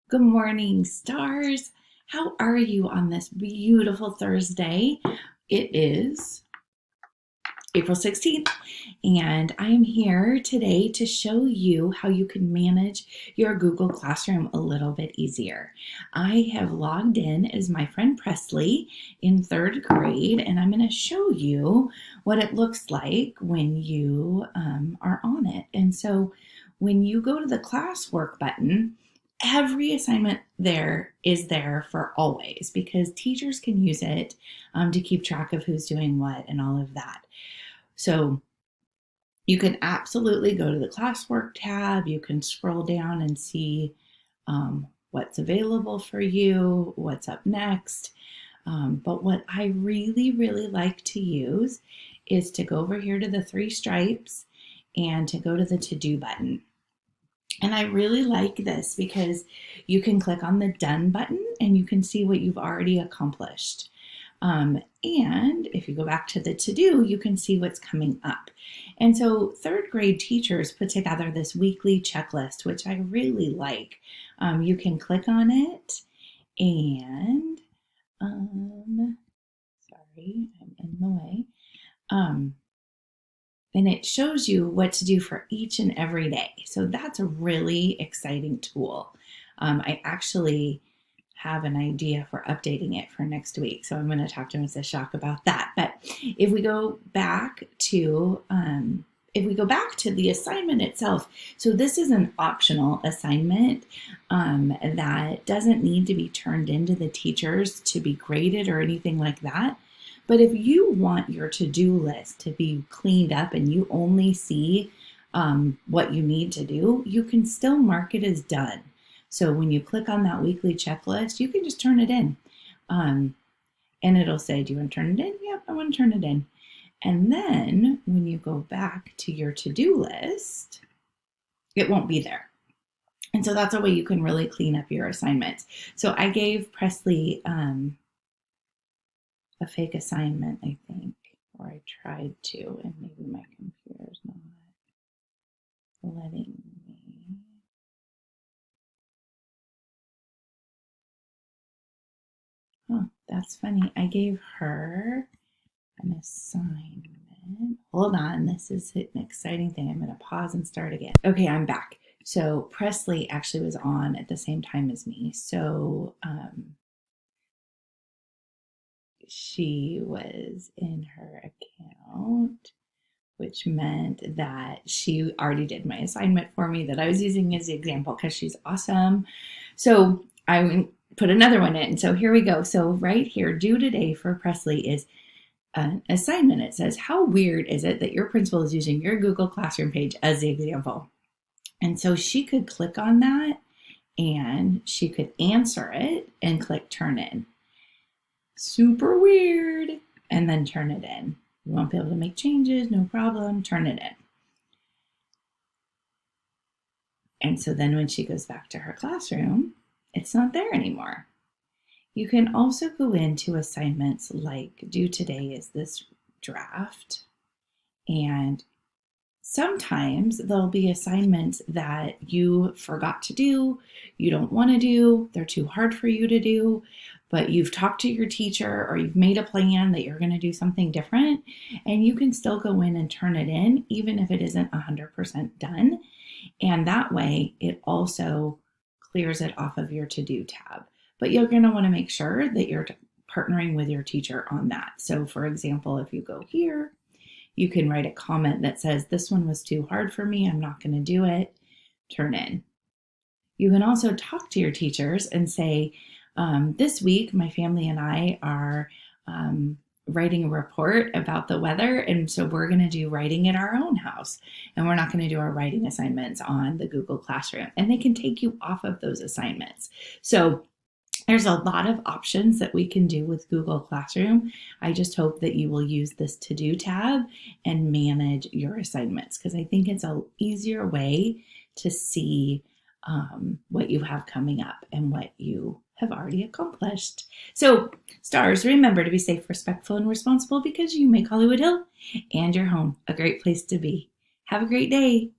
Good morning, stars. How are you on this beautiful Thursday? It is April 16th, and I am here today to show you how you can manage your Google Classroom a little bit easier. I have logged in as my friend Presley in third grade, and I'm going to show you what it looks like when you are on it. And so when you go to the classwork button, every assignment there is there for always because teachers can use it to keep track of who's doing what and all of that. So you can absolutely go to the classwork tab. You can scroll down and see what's available for you, what's up next. But what I really, really like to use is to go over here to the three stripes and to go to the to-do button. And I really like this because you can click on the done button and you can see what you've already accomplished. And if you go back to the to-do, you can see what's coming up. And so third grade teachers put together this weekly checklist, which I really like. You can click on it and, sorry, I'm in the way. And it shows you what to do for each and every day. So that's a really exciting tool. I actually have an idea for updating it for next week. So I'm going to talk to Mrs. Shock about that. But if we go back to the assignment itself, so this is an optional assignment that doesn't need to be turned into the teachers to be graded or anything like that. But if you want your to-do list to be cleaned up and you only see what you need to do, you can still mark it as done. So when you click on that weekly checklist, you can just turn it in. And it'll say, do you want to turn it in? Yep, I want to turn it in. And then when you go back to your to-do list, it won't be there. And so that's a way you can really clean up your assignments. So I gave Presley a fake assignment, I think, or I tried to, and maybe my computer's not letting me. Oh, that's funny. I gave her an assignment. Hold on, this is an exciting thing. I'm going to pause and start again. Okay, I'm back. So Presley actually was on at the same time as me. So she was in her account, which meant that she already did my assignment for me that I was using as the example because she's awesome. So I put another one in. So here we go. So right here, due today for Presley is an assignment. It says, how weird is it that your principal is using your Google Classroom page as the example? And so she could click on that and she could answer it and click turn in. Super weird. And then turn it in. You won't be able to make changes, no problem, turn it in. And so then when she goes back to her classroom, it's not there anymore. You can also go into assignments like due today is this draft. And sometimes there'll be assignments that you forgot to do, you don't want to do, they're too hard for you to do, but you've talked to your teacher or you've made a plan that you're going to do something different, and you can still go in and turn it in even if it isn't 100% done. And that way it also clears it off of your to-do tab. But you're going to want to make sure that you're partnering with your teacher on that. So for example, if you go here, you can write a comment that says, this one was too hard for me, I'm not going to do it, turn in. You can also talk to your teachers and say, this week, my family and I are writing a report about the weather, and so we're going to do writing at our own house, and we're not going to do our writing assignments on the Google Classroom. And they can take you off of those assignments. So there's a lot of options that we can do with Google Classroom. I just hope that you will use this to-do tab and manage your assignments because I think it's an easier way to see what you have coming up and what you have already accomplished. So, stars, remember to be safe, respectful, and responsible because you make Hollywood Hill and your home a great place to be. Have a great day.